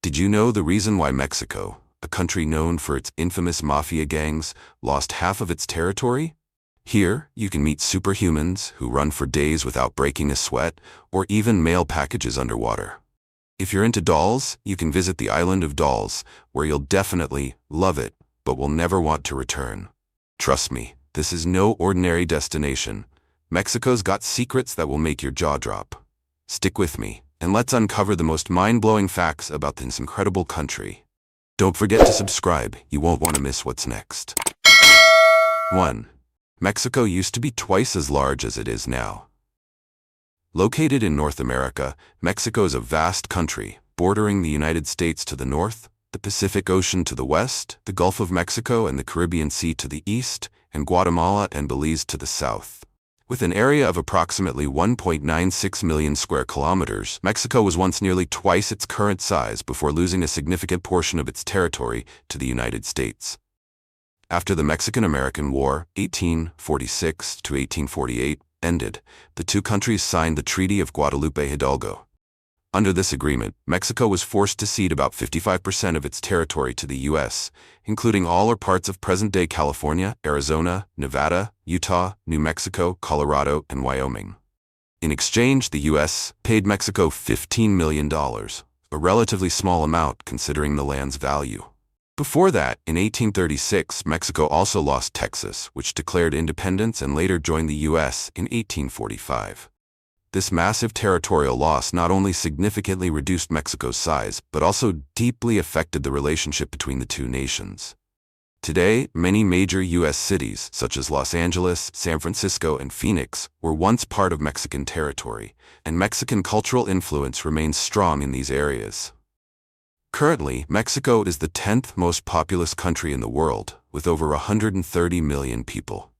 Did you know the reason why Mexico, a country known for its infamous mafia gangs, lost half of its territory? Here, you can meet superhumans who run for days without breaking a sweat, or even mail packages underwater. If you're into dolls, you can visit the island of dolls, where you'll definitely love it, but will never want to return. Trust me, this is no ordinary destination. Mexico's got secrets that will make your jaw drop. Stick with me, and let's uncover the most mind-blowing facts about this incredible country. Don't forget to subscribe, you won't want to miss what's next. 1. Mexico used to be twice as large as it is now. Located in North America, Mexico is a vast country, bordering the United States to the north, the Pacific Ocean to the west, the Gulf of Mexico and the Caribbean Sea to the east, and Guatemala and Belize to the south. With an area of approximately 1.96 million square kilometers, Mexico was once nearly twice its current size before losing a significant portion of its territory to the United States. After the Mexican-American War, 1846 to 1848, ended, the two countries signed the Treaty of Guadalupe Hidalgo. Under this agreement, Mexico was forced to cede about 55% of its territory to the U.S., including all or parts of present-day California, Arizona, Nevada, Utah, New Mexico, Colorado, and Wyoming. In exchange, the U.S. paid Mexico $15 million, a relatively small amount considering the land's value. Before that, in 1836, Mexico also lost Texas, which declared independence and later joined the U.S. in 1845. This massive territorial loss not only significantly reduced Mexico's size, but also deeply affected the relationship between the two nations. Today, many major U.S. cities, such as Los Angeles, San Francisco, and Phoenix, were once part of Mexican territory, and Mexican cultural influence remains strong in these areas. Currently, Mexico is the 10th most populous country in the world, with over 130 million people.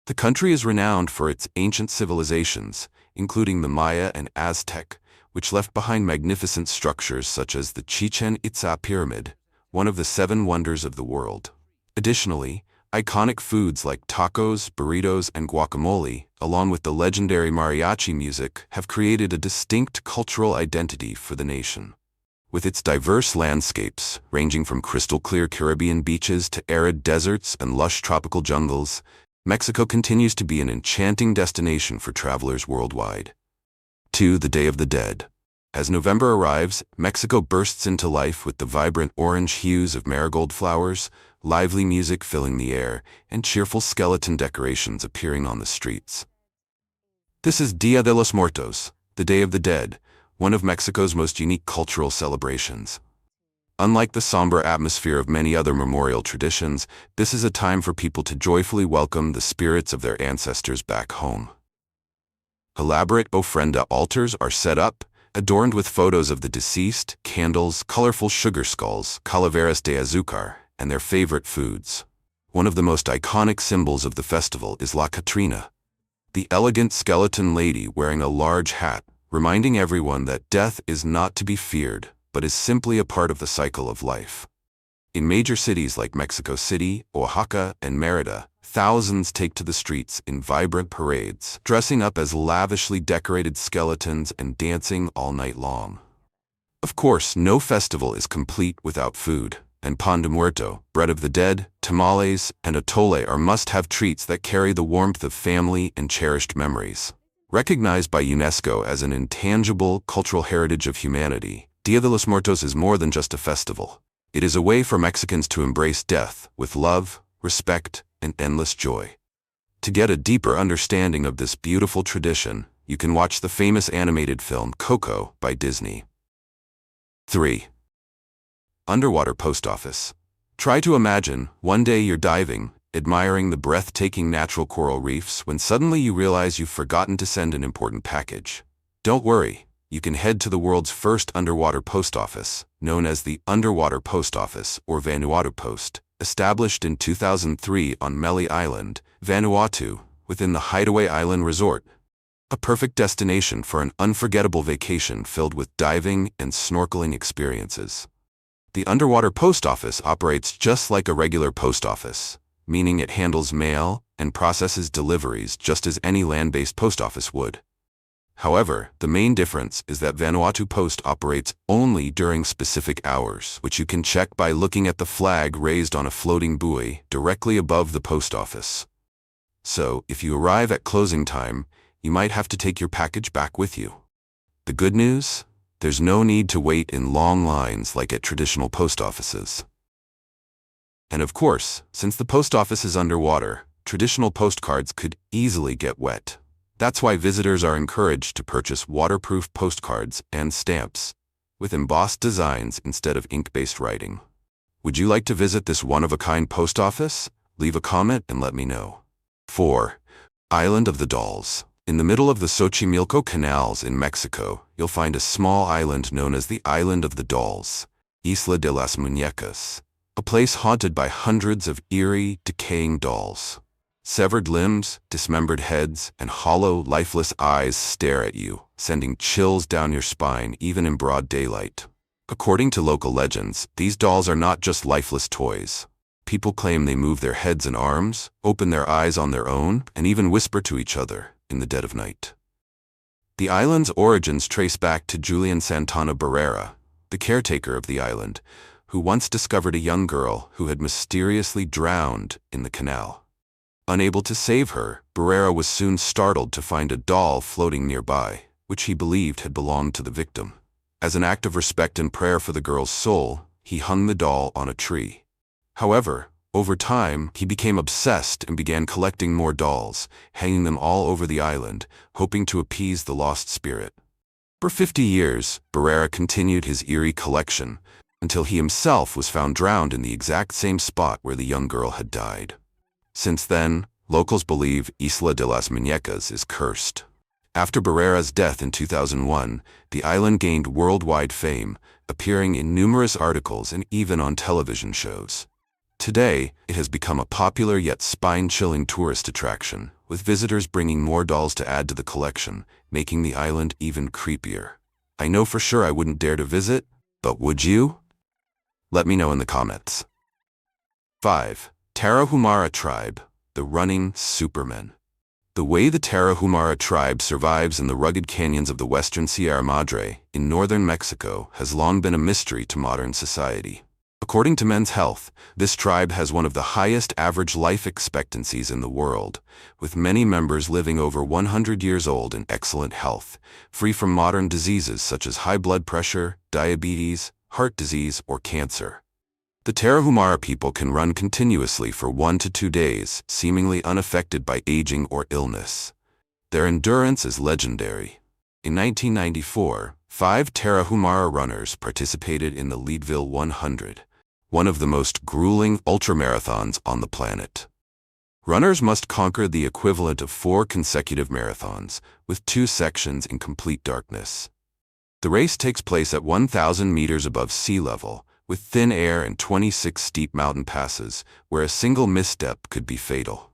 The country is renowned for its ancient civilizations, including the Maya and Aztec, which left behind magnificent structures such as the Chichen Itza Pyramid, one of the 7 wonders of the world. Additionally, iconic foods like tacos, burritos, and guacamole, along with the legendary mariachi music, have created a distinct cultural identity for the nation. With its diverse landscapes, ranging from crystal-clear Caribbean beaches to arid deserts and lush tropical jungles, Mexico continues to be an enchanting destination for travelers worldwide. 2. The Day of the Dead. As November arrives, Mexico bursts into life with the vibrant orange hues of marigold flowers, lively music filling the air, and cheerful skeleton decorations appearing on the streets. This is Dia de los Muertos, the Day of the Dead, one of Mexico's most unique cultural celebrations. Unlike the somber atmosphere of many other memorial traditions, this is a time for people to joyfully welcome the spirits of their ancestors back home. Elaborate ofrenda altars are set up, adorned with photos of the deceased, candles, colorful sugar skulls, calaveras de azúcar, and their favorite foods. One of the most iconic symbols of the festival is La Catrina, the elegant skeleton lady wearing a large hat, reminding everyone that death is not to be feared, but is simply a part of the cycle of life. In major cities like Mexico City, Oaxaca, and Mérida, thousands take to the streets in vibrant parades, dressing up as lavishly decorated skeletons and dancing all night long. Of course, no festival is complete without food, and pan de muerto, bread of the dead, tamales, and atole are must-have treats that carry the warmth of family and cherished memories. Recognized by UNESCO as an intangible cultural heritage of humanity, Dia de los Muertos is more than just a festival. It is a way for Mexicans to embrace death with love, respect, and endless joy. To get a deeper understanding of this beautiful tradition, you can watch the famous animated film Coco by Disney. 3. Underwater Post Office. Try to imagine, one day you're diving, admiring the breathtaking natural coral reefs when suddenly you realize you've forgotten to send an important package. Don't worry, you can head to the world's first underwater post office, known as the Underwater Post Office or Vanuatu Post, established in 2003 on Meli Island, Vanuatu, within the Hideaway Island Resort. A perfect destination for an unforgettable vacation filled with diving and snorkeling experiences. The Underwater Post Office operates just like a regular post office, meaning it handles mail and processes deliveries just as any land-based post office would. However, the main difference is that Vanuatu Post operates only during specific hours, which you can check by looking at the flag raised on a floating buoy directly above the post office. So, if you arrive at closing time, you might have to take your package back with you. The good news? There's no need to wait in long lines like at traditional post offices. And of course, since the post office is underwater, traditional postcards could easily get wet. That's why visitors are encouraged to purchase waterproof postcards and stamps, with embossed designs instead of ink-based writing. Would you like to visit this one-of-a-kind post office? Leave a comment and let me know. 4. Island of the Dolls. In the middle of the Xochimilco canals in Mexico, you'll find a small island known as the Island of the Dolls, Isla de las Muñecas, a place haunted by hundreds of eerie, decaying dolls. Severed limbs, dismembered heads, and hollow, lifeless eyes stare at you, sending chills down your spine even in broad daylight. According to local legends, these dolls are not just lifeless toys. People claim they move their heads and arms, open their eyes on their own, and even whisper to each other in the dead of night. The island's origins trace back to Julian Santana Barrera, the caretaker of the island, who once discovered a young girl who had mysteriously drowned in the canal. Unable to save her, Barrera was soon startled to find a doll floating nearby, which he believed had belonged to the victim. As an act of respect and prayer for the girl's soul, he hung the doll on a tree. However, over time, he became obsessed and began collecting more dolls, hanging them all over the island, hoping to appease the lost spirit. For 50 years, Barrera continued his eerie collection, until he himself was found drowned in the exact same spot where the young girl had died. Since then, locals believe Isla de las Muñecas is cursed. After Barrera's death in 2001, the island gained worldwide fame, appearing in numerous articles and even on television shows. Today, it has become a popular yet spine-chilling tourist attraction, with visitors bringing more dolls to add to the collection, making the island even creepier. I know for sure I wouldn't dare to visit, but would you? Let me know in the comments. 5. Tarahumara Tribe, the Running Supermen. The way the Tarahumara tribe survives in the rugged canyons of the western Sierra Madre in northern Mexico has long been a mystery to modern society. According to Men's Health, this tribe has one of the highest average life expectancies in the world, with many members living over 100 years old in excellent health, free from modern diseases such as high blood pressure, diabetes, heart disease, or cancer. The Tarahumara people can run continuously for 1 to 2 days, seemingly unaffected by aging or illness. Their endurance is legendary. In 1994, 5 Tarahumara runners participated in the Leadville 100, one of the most grueling ultramarathons on the planet. Runners must conquer the equivalent of 4 consecutive marathons, with 2 sections in complete darkness. The race takes place at 1,000 meters above sea level, with thin air and 26 steep mountain passes, where a single misstep could be fatal.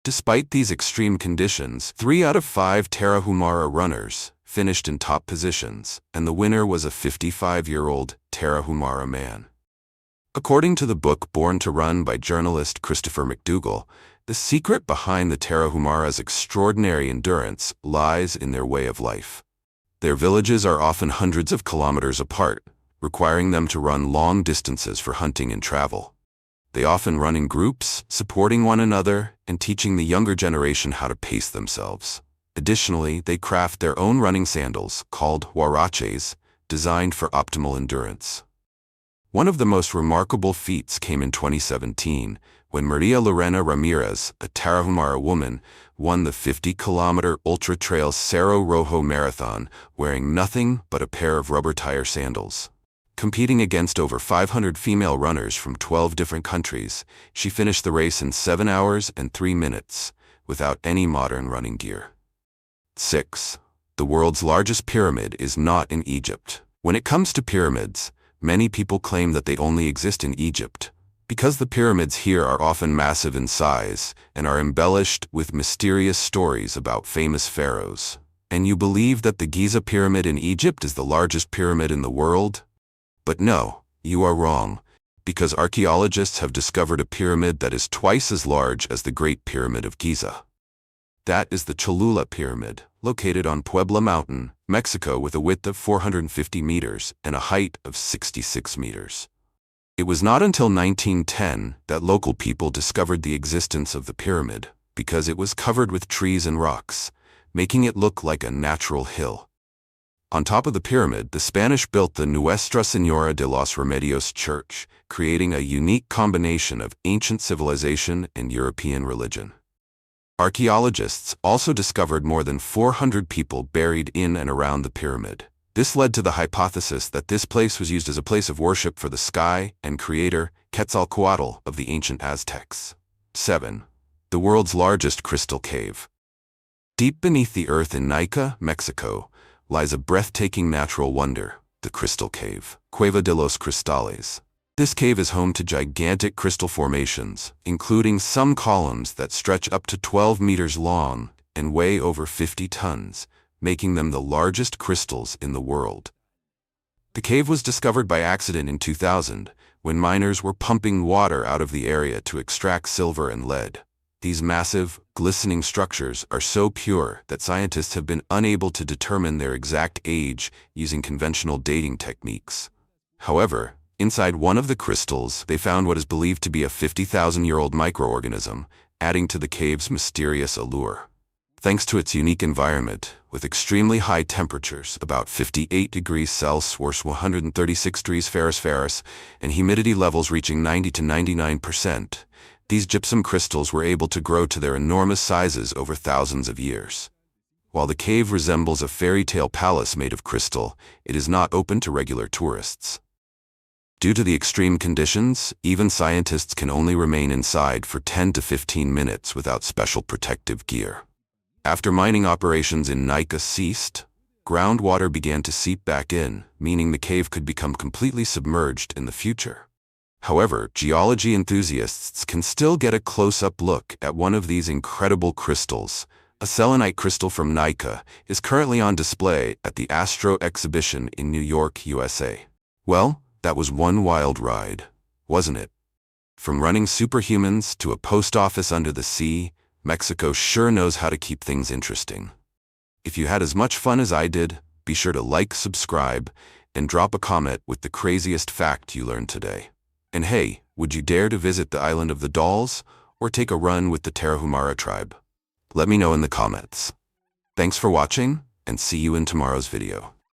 Despite these extreme conditions, 3 out of 5 Tarahumara runners finished in top positions, and the winner was a 55-year-old Tarahumara man. According to the book Born to Run by journalist Christopher McDougall, the secret behind the Tarahumara's extraordinary endurance lies in their way of life. Their villages are often hundreds of kilometers apart, requiring them to run long distances for hunting and travel. They often run in groups, supporting one another and teaching the younger generation how to pace themselves. Additionally, they craft their own running sandals, called huaraches, designed for optimal endurance. One of the most remarkable feats came in 2017, when Maria Lorena Ramirez, a Tarahumara woman, won the 50-kilometer ultra-trail Cerro Rojo Marathon wearing nothing but a pair of rubber tire sandals. Competing against over 500 female runners from 12 different countries, she finished the race in 7 hours and 3 minutes, without any modern running gear. 6. The world's largest pyramid is not in Egypt. When it comes to pyramids, many people claim that they only exist in Egypt, because the pyramids here are often massive in size and are embellished with mysterious stories about famous pharaohs. And you believe that the Giza pyramid in Egypt is the largest pyramid in the world? But no, you are wrong, because archaeologists have discovered a pyramid that is twice as large as the Great Pyramid of Giza. That is the Cholula Pyramid, located on Puebla Mountain, Mexico, with a width of 450 meters and a height of 66 meters. It was not until 1910 that local people discovered the existence of the pyramid, because it was covered with trees and rocks, making it look like a natural hill. On top of the pyramid, the Spanish built the Nuestra Señora de los Remedios church, creating a unique combination of ancient civilization and European religion. Archaeologists also discovered more than 400 people buried in and around the pyramid. This led to the hypothesis that this place was used as a place of worship for the sky and creator Quetzalcoatl of the ancient Aztecs. 7. The world's largest crystal cave. Deep beneath the earth in Nica, Mexico, lies a breathtaking natural wonder, the Crystal Cave, Cueva de los Cristales. This cave is home to gigantic crystal formations, including some columns that stretch up to 12 meters long and weigh over 50 tons, making them the largest crystals in the world. The cave was discovered by accident in 2000, when miners were pumping water out of the area to extract silver and lead. These massive, glistening structures are so pure that scientists have been unable to determine their exact age using conventional dating techniques. However, inside one of the crystals, they found what is believed to be a 50,000-year-old microorganism, adding to the cave's mysterious allure. Thanks to its unique environment, with extremely high temperatures, about 58 degrees Celsius, 136 degrees Fahrenheit, and humidity levels reaching 90 to 99%, these gypsum crystals were able to grow to their enormous sizes over thousands of years. While the cave resembles a fairy tale palace made of crystal, it is not open to regular tourists. Due to the extreme conditions, even scientists can only remain inside for 10 to 15 minutes without special protective gear. After mining operations in Nica ceased, groundwater began to seep back in, meaning the cave could become completely submerged in the future. However, geology enthusiasts can still get a close-up look at one of these incredible crystals. A selenite crystal from Nica is currently on display at the Astro exhibition in New York, USA. Well, that was one wild ride, wasn't it? From running superhumans to a post office under the sea, Mexico sure knows how to keep things interesting. If you had as much fun as I did, be sure to like, subscribe, and drop a comment with the craziest fact you learned today. And hey, would you dare to visit the Island of the Dolls or take a run with the Tarahumara tribe? Let me know in the comments. Thanks for watching, and see you in tomorrow's video.